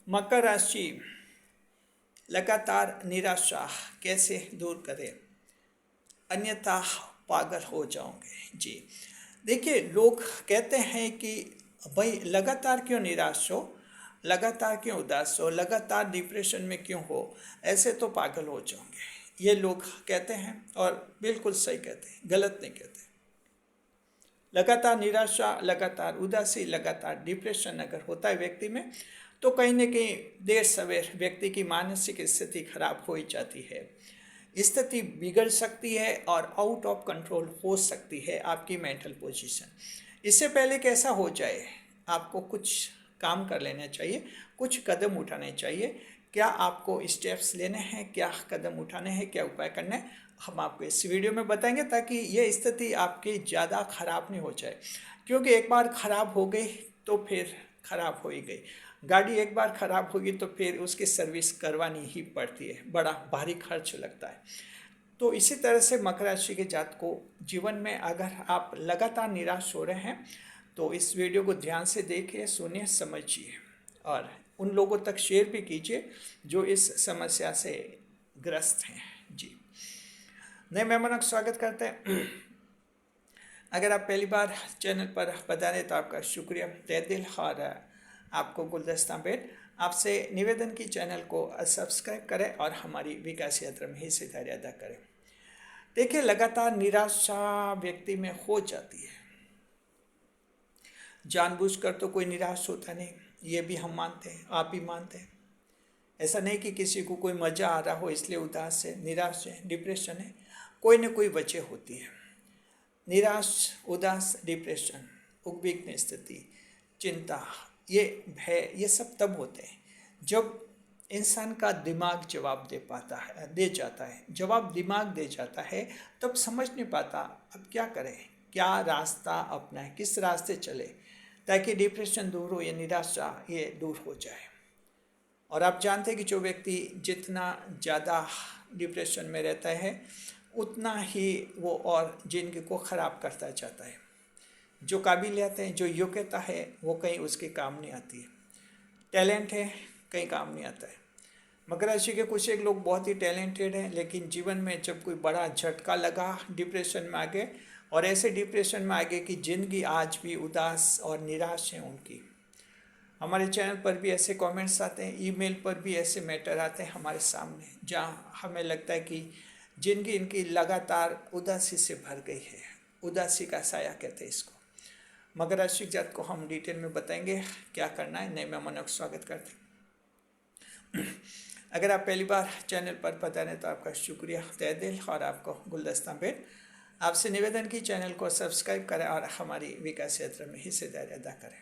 मकर राशि लगातार निराशा कैसे दूर करें, अन्यथा पागल हो जाओगे। जी देखिए, लोग कहते हैं कि भाई लगातार क्यों निराश हो, लगातार क्यों उदास हो, लगातार डिप्रेशन में क्यों हो, ऐसे तो पागल हो जाओगे। ये लोग कहते हैं और बिल्कुल सही कहते हैं, गलत नहीं कहते। लगातार निराशा, लगातार उदासी, लगातार डिप्रेशन अगर होता है व्यक्ति में, तो कहीं ना कहीं देर सवेर व्यक्ति की मानसिक स्थिति खराब हो ही जाती है। स्थिति बिगड़ सकती है और आउट ऑफ कंट्रोल हो सकती है आपकी मेंटल पोजीशन। इससे पहले कैसा हो जाए, आपको कुछ काम कर लेना चाहिए, कुछ कदम उठाने चाहिए। क्या आपको स्टेप्स लेने हैं, क्या कदम उठाने हैं, क्या उपाय करना है, हम आपको इस वीडियो में बताएंगे, ताकि ये स्थिति आपकी ज़्यादा खराब नहीं हो जाए। क्योंकि एक बार खराब हो गई तो फिर खराब हो ही गई। गाड़ी एक बार खराब होगी तो फिर उसकी सर्विस करवानी ही पड़ती है, बड़ा भारी खर्च लगता है। तो इसी तरह से मकर राशि के जातक को जीवन में अगर आप लगातार निराश हो रहे हैं, तो इस वीडियो को ध्यान से देखिए, सुनिए, समझिए और उन लोगों तक शेयर भी कीजिए जो इस समस्या से ग्रस्त हैं। जी, नए मेहमानों का स्वागत करते हैं। अगर आप पहली बार चैनल पर पधारे तो आपका शुक्रिया तहे दिल। और आपको गुलदस्ता भेंट, आपसे निवेदन की चैनल को सब्सक्राइब करें और हमारी विकास यात्रा में हिस्सेदारी अदा करें। देखिए, लगातार निराशा व्यक्ति में हो जाती है, जानबूझकर तो कोई निराश होता नहीं, ये भी हम मानते हैं, आप भी मानते हैं। ऐसा नहीं कि किसी को कोई मज़ा आ रहा हो इसलिए उदास है, निराश है, डिप्रेशन है, कोई न कोई वजह होती है। निराश, उदास, डिप्रेशन, उद्विग्न स्थिति, चिंता, ये भय, ये सब तब होते हैं जब इंसान का दिमाग जवाब दे जाता है। जवाब दिमाग दे जाता है तब समझ नहीं पाता अब क्या करें, क्या रास्ता अपनाएं, किस रास्ते चले ताकि डिप्रेशन दूर हो, या निराशा ये दूर हो जाए। और आप जानते हैं कि जो व्यक्ति जितना ज़्यादा डिप्रेशन में रहता है उतना ही वो और जिंदगी को ख़राब करता जाता है। जो काबिलियत है, जो योग्यता है, वो कहीं उसके काम नहीं आती है। टैलेंट है, कहीं काम नहीं आता है। मकर राशि के कुछ एक लोग बहुत ही टैलेंटेड हैं, लेकिन जीवन में जब कोई बड़ा झटका लगा, डिप्रेशन में आ गए, और ऐसे डिप्रेशन में आ गए कि ज़िंदगी आज भी उदास और निराश है उनकी। हमारे चैनल पर भी ऐसे कमेंट्स आते हैं, ईमेल पर भी ऐसे मैटर आते हैं हमारे सामने, जहाँ हमें लगता है कि जिंदगी इनकी लगातार उदासी से भर गई है। उदासी का साया कहते हैं इसको। मकर राशि जात को हम डिटेल में बताएंगे क्या करना है। नए मेहमानों का स्वागत करते हैं। अगर आप पहली बार चैनल पर पधारे तो आपका शुक्रिया तहे दिल। और आपको गुलदस्ता भेंट, आपसे निवेदन की चैनल को सब्सक्राइब करें और हमारी विकास यात्रा में हिस्सेदारी अदा करें।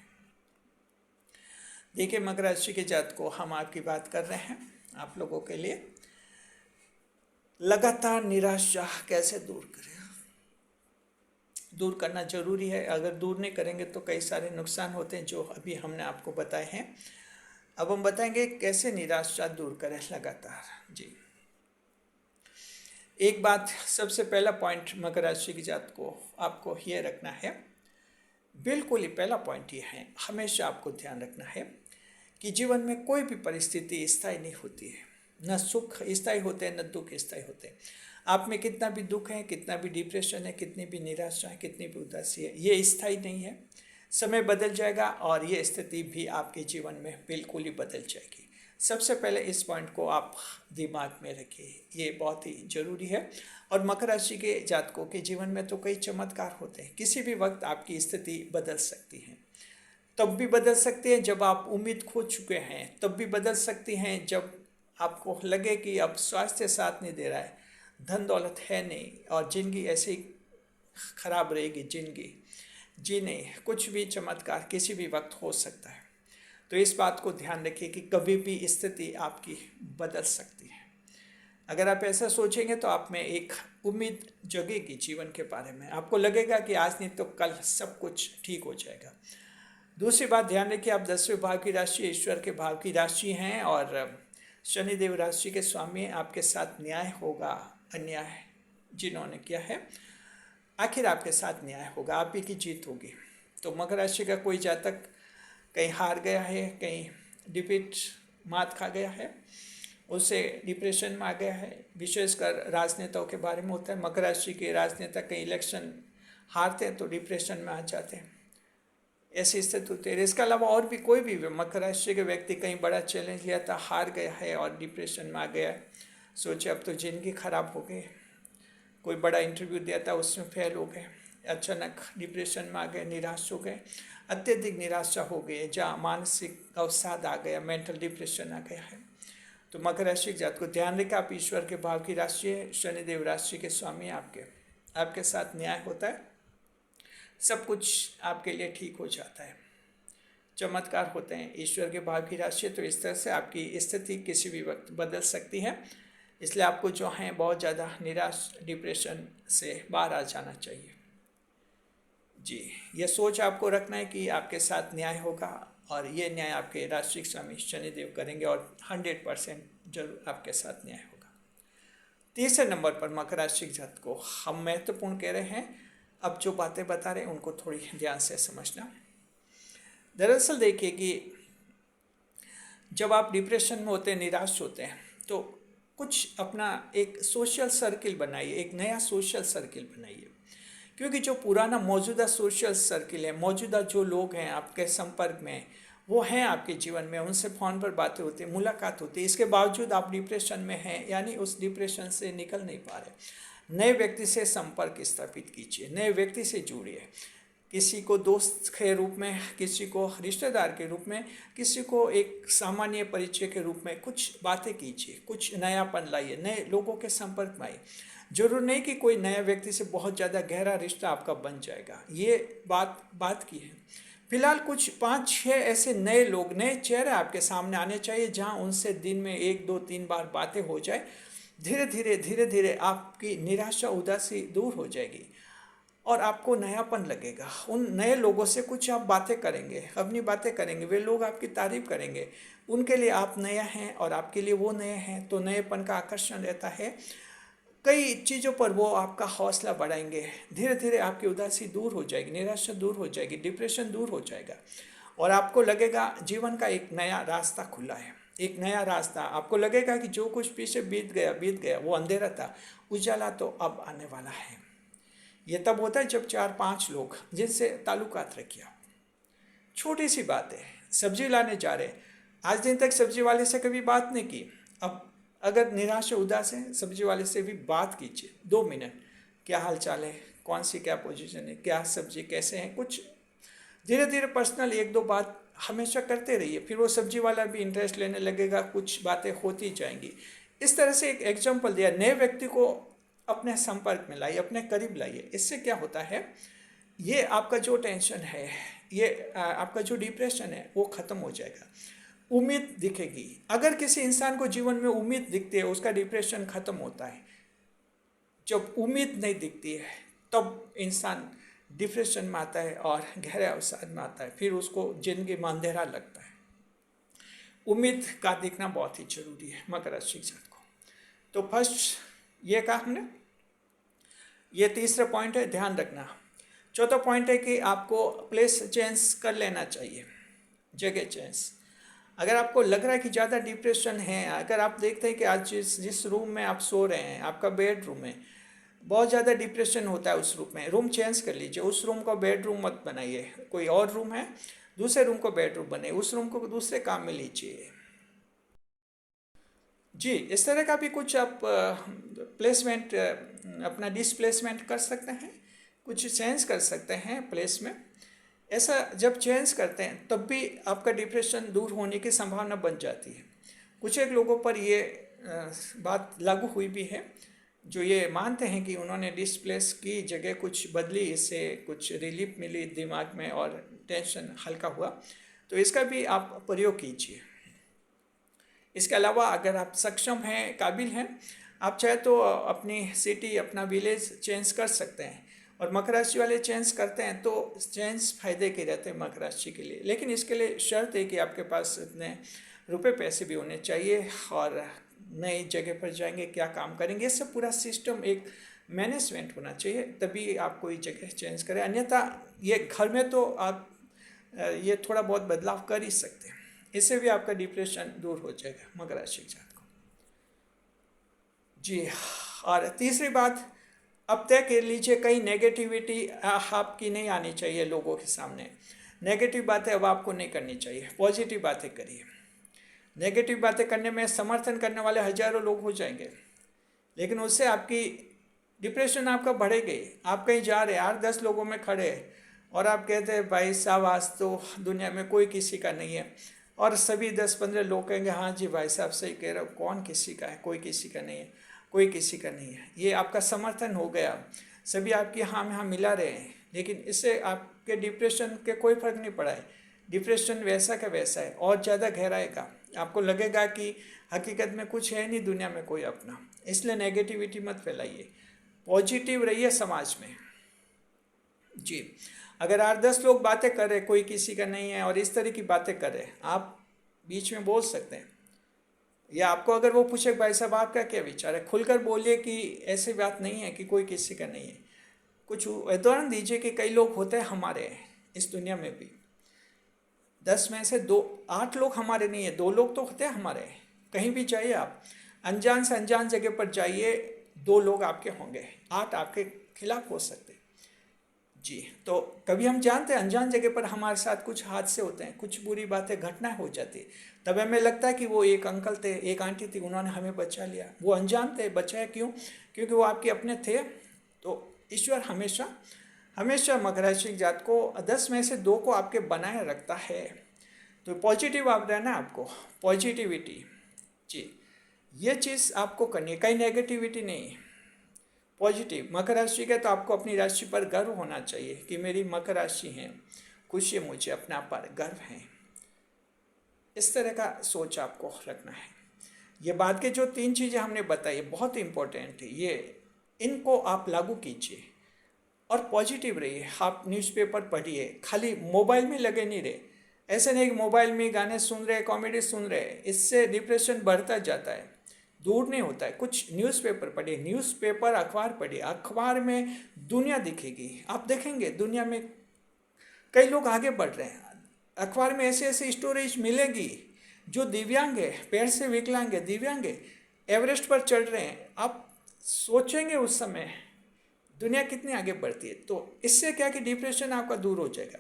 देखिए, मकर राशि के जात को हम आपकी बात कर रहे हैं आप लोगों के लिए। लगातार निराशा कैसे दूर करें, दूर करना जरूरी है। अगर दूर नहीं करेंगे तो कई सारे नुकसान होते हैं जो अभी हमने आपको बताए हैं। अब हम बताएंगे कैसे निराशा दूर करें लगातार। जी, एक बात, सबसे पहला पॉइंट मकर राशि की जात को आपको ये रखना है, बिल्कुल ही पहला पॉइंट ये है, हमेशा आपको ध्यान रखना है कि जीवन में कोई भी परिस्थिति स्थायी नहीं होती है। न सुख स्थायी होते हैं, न दुख स्थायी होते हैं। आप में कितना भी दुख है, कितना भी डिप्रेशन है, कितनी भी निराशा है, कितनी भी उदासी है, ये स्थायी नहीं है। समय बदल जाएगा और ये स्थिति भी आपके जीवन में बिल्कुल ही बदल जाएगी। सबसे पहले इस पॉइंट को आप दिमाग में रखिए, ये बहुत ही ज़रूरी है। और मकर राशि के जातकों के जीवन में तो कई चमत्कार होते हैं। किसी भी वक्त आपकी स्थिति बदल सकती है, तब भी बदल सकती है जब आप उम्मीद खो चुके हैं, तब भी बदल सकती हैं जब आपको लगे कि अब स्वास्थ्य साथ नहीं दे रहा है, धन दौलत है नहीं और ज़िंदगी ऐसे ही खराब रहेगी, ज़िंदगी जी नहीं। कुछ भी चमत्कार किसी भी वक्त हो सकता है। तो इस बात को ध्यान रखिए कि कभी भी स्थिति आपकी बदल सकती है। अगर आप ऐसा सोचेंगे तो आप में एक उम्मीद जगेगी जीवन के बारे में, आपको लगेगा कि आज नहीं तो कल सब कुछ ठीक हो जाएगा। दूसरी बात ध्यान रखिए, आप 10वें भाव की राशि ईश्वर के भाव की राशि हैं और शनिदेव राशि के स्वामी। आपके साथ न्याय होगा, अन्याय जिन्होंने किया है आखिर आपके साथ न्याय होगा, आप ही की जीत होगी। तो मकर राशि का कोई जातक कहीं हार गया है, कहीं डिफीट मात खा गया है, उससे डिप्रेशन में आ गया है। विशेषकर राजनेताओं के बारे में होता है, मकर राशि के राजनेता कई इलेक्शन हारते हैं तो डिप्रेशन में आ जाते हैं, ऐसी स्थिति होती है। इसके अलावा और भी कोई भी मकर राशि के व्यक्ति कहीं बड़ा चैलेंज लिया था, हार गया है और डिप्रेशन में आ गया है, सोचे अब तो जिंदगी खराब हो गई। कोई बड़ा इंटरव्यू दिया था, उसमें फेल हो गए, अचानक डिप्रेशन में आ गए, निराश हो गए, अत्यधिक निराशा हो गई, जहाँ मानसिक अवसाद आ गया, मेंटल डिप्रेशन आ गया है। तो मकर राशि के जात को ध्यान रखें, आप ईश्वर के भाव की राशि है, शनिदेव राशि के स्वामी आपके साथ न्याय होता है, सब कुछ आपके लिए ठीक हो जाता है, चमत्कार होते हैं। ईश्वर के भाव की राशि है, तो इस तरह से आपकी स्थिति किसी भी वक्त बदल सकती है। इसलिए आपको जो है बहुत ज़्यादा निराश, डिप्रेशन से बाहर आ जाना चाहिए। जी, ये सोच आपको रखना है कि आपके साथ न्याय होगा, और ये न्याय आपके राशि स्वामी शनिदेव करेंगे, और 100% जरूर आपके साथ न्याय होगा। तीसरे नंबर पर मकर राशि जात को हम महत्वपूर्ण कह रहे हैं। अब जो बातें बता रहे हैं उनको थोड़ी ध्यान से समझना। दरअसल देखिए कि जब आप डिप्रेशन में होते हैं, निराश होते हैं, तो कुछ अपना एक सोशल सर्किल बनाइए, एक नया सोशल सर्किल बनाइए, क्योंकि जो पुराना मौजूदा सोशल सर्किल है, मौजूदा जो लोग हैं आपके संपर्क में, वो हैं आपके जीवन में, उनसे फ़ोन पर बातें होती हैं, मुलाकात होती है, इसके बावजूद आप डिप्रेशन में हैं, यानी उस डिप्रेशन से निकल नहीं पा रहे। नए व्यक्ति से संपर्क स्थापित कीजिए, नए व्यक्ति से जुड़िए, किसी को दोस्त के रूप में, किसी को रिश्तेदार के रूप में, किसी को एक सामान्य परिचय के रूप में कुछ बातें कीजिए, कुछ नयापन लाइए, नए लोगों के संपर्क में आइए। जरूर नहीं कि कोई नया व्यक्ति से बहुत ज़्यादा गहरा रिश्ता आपका बन जाएगा, ये बात की है। फिलहाल कुछ 5-6 ऐसे नए लोग, नए चेहरे आपके सामने आने चाहिए, जहां उनसे दिन में 1-2-3 बार बातें हो जाए। धीरे धीरे आपकी निराशा, उदासी दूर हो जाएगी और आपको नयापन लगेगा। उन नए लोगों से कुछ आप बातें करेंगे, अपनी बातें करेंगे, वे लोग आपकी तारीफ करेंगे, उनके लिए आप नया हैं और आपके लिए वो नए हैं, तो नएपन का आकर्षण रहता है। कई चीज़ों पर वो आपका हौसला बढ़ाएंगे, धीरे धीरे आपकी उदासी दूर हो जाएगी, निराशा दूर हो जाएगी, डिप्रेशन दूर हो जाएगा, और आपको लगेगा जीवन का एक नया रास्ता खुला है, एक नया रास्ता। आपको लगेगा कि जो कुछ पीछे बीत गया, वो अंधेरा था, उजाला तो अब आने वाला है। ये तब होता है जब 4-5 लोग जिनसे ताल्लुकात रखिए। छोटी सी बात है, सब्जी लाने जा रहे, आज दिन तक सब्जी वाले से कभी बात नहीं की, अब अगर निराश उदास है, सब्जी वाले से भी बात कीजिए 2 मिनट, क्या हाल चाल है, कौन सी क्या पोजीशन है, क्या सब्जी कैसे हैं, कुछ धीरे धीरे पर्सनल 1-2 बात हमेशा करते रहिए, फिर वो सब्जी वाला भी इंटरेस्ट लेने लगेगा, कुछ बातें होती जाएंगी। इस तरह से एक एग्जाम्पल दिया, नए व्यक्ति को अपने संपर्क में लाइए, अपने करीब लाइए। इससे क्या होता है, ये आपका जो टेंशन है, ये आपका जो डिप्रेशन है, वो ख़त्म हो जाएगा, उम्मीद दिखेगी। अगर किसी इंसान को जीवन में उम्मीद दिखती है, उसका डिप्रेशन ख़त्म होता है। जब उम्मीद नहीं दिखती है तब इंसान डिप्रेशन में आता है और गहरे अवसाद में आता है, फिर उसको जिंदगी में अंधेरा लगता है। उम्मीद का दिखना बहुत ही जरूरी है मकर राशि जात को। तो फर्स्ट ये कहा हमने, ये तीसरा पॉइंट है, ध्यान रखना। चौथा पॉइंट है कि आपको प्लेस चेंज कर लेना चाहिए, जगह चेंज। अगर आपको लग रहा है कि ज़्यादा डिप्रेशन है, अगर आप देखते हैं कि आज जिस रूम में आप सो रहे हैं, आपका बेडरूम है, बहुत ज़्यादा डिप्रेशन होता है उस रूम में, रूम चेंज कर लीजिए, उस रूम को बेडरूम मत बनाइए, कोई और रूम है, दूसरे रूम को बेडरूम बनाइए, उस रूम को दूसरे काम में लीजिए। जी, इस तरह का भी कुछ आप प्लेसमेंट, अपना डिसप्लेसमेंट कर सकते हैं, कुछ चेंज कर सकते हैं प्लेस में। ऐसा जब चेंज करते हैं तब भी आपका डिप्रेशन दूर होने की संभावना बन जाती है। कुछ एक लोगों पर ये बात लागू हुई भी है, जो ये मानते हैं कि उन्होंने डिसप्लेस की जगह कुछ बदली, इससे कुछ रिलीफ मिली दिमाग में और टेंशन हल्का हुआ। तो इसका भी आप प्रयोग कीजिए। इसके अलावा अगर आप सक्षम हैं, काबिल हैं, आप चाहे तो अपनी सिटी, अपना विलेज चेंज कर सकते हैं। और मकर राशि वाले चेंज करते हैं तो चेंज फायदे के रहते हैं मकर राशि के लिए, लेकिन इसके लिए शर्त है कि आपके पास इतने रुपए पैसे भी होने चाहिए, और नई जगह पर जाएंगे, क्या काम करेंगे, इससे पूरा सिस्टम एक मैनेजमेंट होना चाहिए, तभी आप कोई जगह चेंज करें। अन्यथा ये घर में तो आप ये थोड़ा बहुत बदलाव कर ही सकते हैं। इससे भी आपका डिप्रेशन दूर हो जाएगा मकर राशि के जातकों। जी, और तीसरी बात, अब तय कर लीजिए कहीं नेगेटिविटी आपकी नहीं आनी चाहिए लोगों के सामने। नेगेटिव बातें अब आपको नहीं करनी चाहिए, पॉजिटिव बातें करिए। नेगेटिव बातें करने में समर्थन करने वाले हजारों लोग हो जाएंगे, लेकिन उससे आपकी डिप्रेशन आपका बढ़ेगी। आप कहीं जा रहे हैं, 8-10 लोगों में खड़े हैं और आप कहते हैं भाई साहब आज तो दुनिया में कोई किसी का नहीं है, और सभी 10-15 लोग कहेंगे हाँ जी भाई साहब सही कह रहे हो, कौन किसी का है, कोई किसी का नहीं है, कोई किसी का नहीं है। ये आपका समर्थन हो गया, सभी आपकी हाँ में हाँ मिला रहे हैं, लेकिन इससे आपके डिप्रेशन के कोई फर्क नहीं पड़ा है। डिप्रेशन वैसा का वैसा है और ज़्यादा गहराएगा। आपको लगेगा कि हकीकत में कुछ है नहीं दुनिया में कोई अपना। इसलिए नेगेटिविटी मत फैलाइए, पॉजिटिव रहिए समाज में। जी, अगर 8-10 लोग बातें कर रहे कोई किसी का नहीं है और इस तरह की बातें कर रहे, आप बीच में बोल सकते हैं, या आपको अगर वो पूछे भाई साहब आपका क्या विचार है, खुलकर बोलिए कि ऐसी बात नहीं है कि कोई किसी का नहीं है। कुछ उदाहरण दीजिए कि कई लोग होते हैं हमारे इस दुनिया में भी, 10 में से 8 लोग हमारे नहीं है, 2 लोग तो होते हैं हमारे। कहीं भी जाइए आप, अनजान से अनजान जगह पर जाइए, 2 लोग आपके होंगे, 8 आपके खिलाफ हो सकते। जी, तो कभी हम जानते हैं अनजान जगह पर हमारे साथ कुछ हादसे होते हैं, कुछ बुरी बातें घटनाएं हो जाती है, तब हमें लगता है कि वो एक अंकल थे, एक आंटी थी, उन्होंने हमें बचा लिया। वो अनजान थे, बचाया क्यों? क्योंकि वो आपके अपने थे। तो ईश्वर हमेशा हमेशा मकर राशि की जात को 10 में से 2 को आपके बनाए रखता है। तो पॉजिटिव आप रहना, आपको पॉजिटिविटी, जी ये चीज़ आपको करनी है, कहीं नेगेटिविटी नहीं, पॉजिटिव। मकर राशि का तो आपको अपनी राशि पर गर्व होना चाहिए कि मेरी मकर राशि है, खुशी मुझे अपना पर गर्व है। इस तरह का सोच आपको रखना है। ये बात के जो 3 चीज़ें हमने बताई बहुत इंपॉर्टेंट है, ये इनको आप लागू कीजिए और पॉजिटिव रहिए। आप न्यूज़पेपर पढ़िए, खाली मोबाइल में लगे नहीं रहे। ऐसे नहीं कि मोबाइल में गाने सुन रहे, कॉमेडी सुन रहे, इससे डिप्रेशन बढ़ता जाता है, दूर नहीं होता है। कुछ न्यूज़पेपर पढ़िए, न्यूज़पेपर अखबार पढ़िए, अखबार में दुनिया दिखेगी। आप देखेंगे दुनिया में कई लोग आगे बढ़ रहे हैं, अखबार में ऐसे ऐसे स्टोरीज मिलेगी। जो दिव्यांग है, पैर से विकलांग है, दिव्यांग है, एवरेस्ट पर चढ़ रहे हैं, आप सोचेंगे उस समय दुनिया कितनी आगे बढ़ती है। तो इससे क्या कि डिप्रेशन आपका दूर हो जाएगा।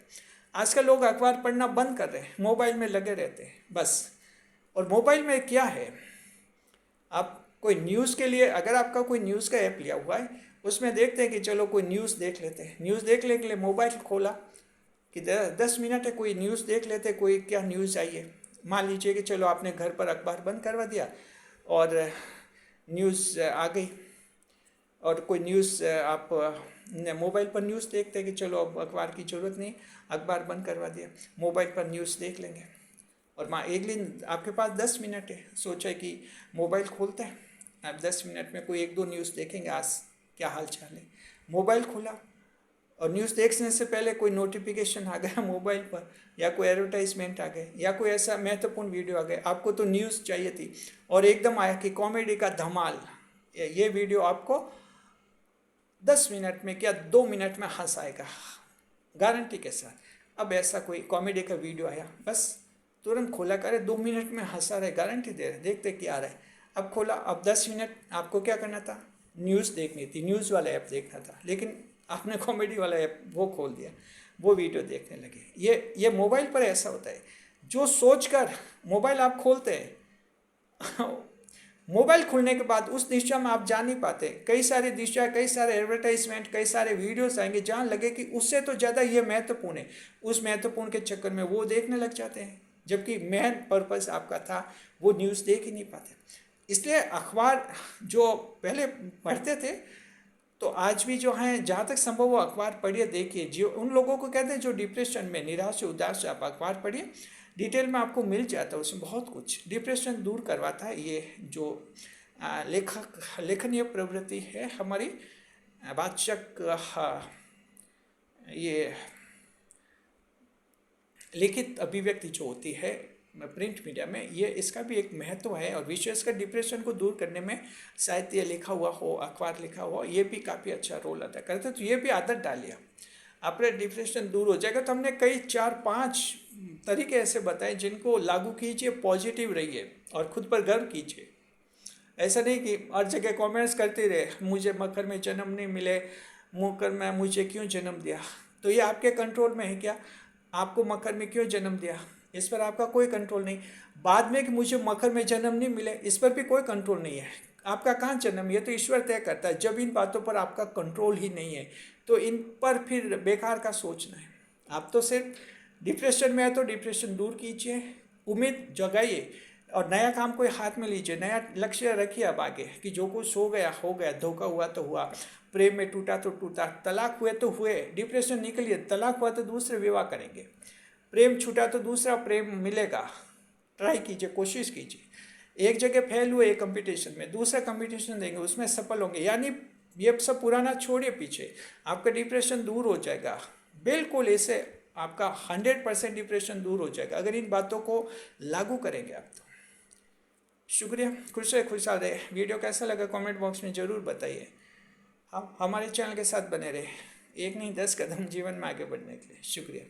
आजकल लोग अखबार पढ़ना बंद कर रहे हैं, मोबाइल में लगे रहते हैं बस। और मोबाइल में क्या है, आप कोई न्यूज़ के लिए, अगर आपका कोई न्यूज़ का ऐप लिया हुआ है, उसमें देखते हैं कि चलो कोई न्यूज़ देख लेते हैं। न्यूज़ देखने के लिए मोबाइल खोला कि 10 मिनट है, कोई न्यूज़ देख लेते, कोई क्या न्यूज़ आई है। मान लीजिए कि चलो आपने घर पर अखबार बंद करवा दिया और न्यूज़ आ गई, और कोई न्यूज़ आप मोबाइल पर न्यूज़ देखते हैं कि चलो अब अखबार की ज़रूरत नहीं, अखबार बंद करवा दिया, मोबाइल पर न्यूज़ देख लेंगे। और माँ एक दिन आपके पास 10 मिनट है, सोचा कि मोबाइल खोलते हैं, आप 10 मिनट में कोई 1-2 न्यूज़ देखेंगे, आज क्या हाल चाल है। मोबाइल खोला और न्यूज़ देखने से पहले कोई नोटिफिकेशन आ गया मोबाइल पर, या कोई एडवर्टाइजमेंट आ गए, या कोई ऐसा महत्वपूर्ण वीडियो आ गया। आपको तो न्यूज़ चाहिए थी और एकदम आया कि कॉमेडी का धमाल, ये वीडियो आपको 10 मिनट में क्या 2 मिनट में हंसाएगा, गारंटी के साथ। अब ऐसा कोई कॉमेडी का वीडियो आया, बस तुरंत खोला करे, 2 मिनट में हंसा रहे, गारंटी दे रहे, देखते क्या आ रहा है। अब खोला, अब 10 मिनट आपको क्या करना था, न्यूज़ देखनी थी, न्यूज़ वाला ऐप देखना था, लेकिन आपने कॉमेडी वाला ऐप वो खोल दिया, वो वीडियो देखने लगे। ये मोबाइल पर ऐसा होता है, जो सोचकर मोबाइल आप खोलते हैं मोबाइल खुलने के बाद उस दिशा में आप जा नहीं पाते। कई सारी दिशा, कई सारे एडवर्टाइजमेंट, कई सारे वीडियोस आएंगे जहाँ लगे कि उससे तो ज़्यादा ये महत्वपूर्ण है, उस महत्वपूर्ण के चक्कर में वो देखने लग जाते हैं, जबकि मेन पर्पस आपका था वो न्यूज़ देख ही नहीं पाते। इसलिए अखबार जो पहले पढ़ते थे, तो आज भी जो हैं जहाँ तक संभव वो अखबार पढ़िए, देखिए। जो उन लोगों को कहते हैं जो डिप्रेशन में, निराश से, उदास से, आप अखबार पढ़िए, डिटेल में आपको मिल जाता है, उसमें बहुत कुछ डिप्रेशन दूर करवाता है। ये जो लेखनीय प्रवृत्ति है हमारी, वाचक ये लिखित अभिव्यक्ति जो होती है प्रिंट मीडिया में, ये इसका भी एक महत्व है। और विशेषकर डिप्रेशन को दूर करने में साहित्य लिखा हुआ हो, अखबार लिखा हुआ, ये भी काफ़ी अच्छा रोल अदा करता है। तो ये भी आदत डालिए, आपका डिप्रेशन दूर हो जाएगा। तो हमने कई 4-5 तरीके ऐसे बताए जिनको लागू कीजिए, पॉजिटिव रहिए और खुद पर गर्व कीजिए। ऐसा नहीं कि हर जगह कमेंट्स करते रहे, मुझे मकर में जन्म नहीं मिले, मकर में मुझे क्यों जन्म दिया। तो ये आपके कंट्रोल में है क्या? आपको मकर में क्यों जन्म दिया, इस पर आपका कोई कंट्रोल नहीं। बाद में कि मुझे मकर में जन्म नहीं मिले, इस पर भी कोई कंट्रोल नहीं है। आपका कहाँ जन्म, ये तो ईश्वर तय करता है। जब इन बातों पर आपका कंट्रोल ही नहीं है तो इन पर फिर बेकार का सोचना है। आप तो सिर्फ डिप्रेशन में है तो डिप्रेशन दूर कीजिए, उम्मीद जगाइए और नया काम कोई हाथ में लीजिए, नया लक्ष्य रखिए अब आगे कि जो कुछ हो गया, धोखा हुआ तो हुआ, प्रेम में टूटा तो टूटा, तलाक हुए तो हुए, डिप्रेशन निकलिए। तलाक हुआ तो दूसरे विवाह करेंगे, प्रेम छूटा तो दूसरा प्रेम मिलेगा। ट्राई कीजिए, कोशिश कीजिए। एक जगह फेल हुए एक कंपटीशन में, दूसरा कंपटीशन देंगे, उसमें सफल होंगे। यानी ये सब पुराना छोड़िए पीछे, आपका डिप्रेशन दूर हो जाएगा। बिल्कुल ऐसे आपका 100% डिप्रेशन दूर हो जाएगा अगर इन बातों को लागू करेंगे आप तो। शुक्रिया, खुश रहे, खुशहाल रहे। वीडियो कैसा लगा कमेंट बॉक्स में ज़रूर बताइए। हम हमारे चैनल के साथ बने रहे, एक नहीं 10 कदम जीवन में आगे बढ़ने के लिए। शुक्रिया।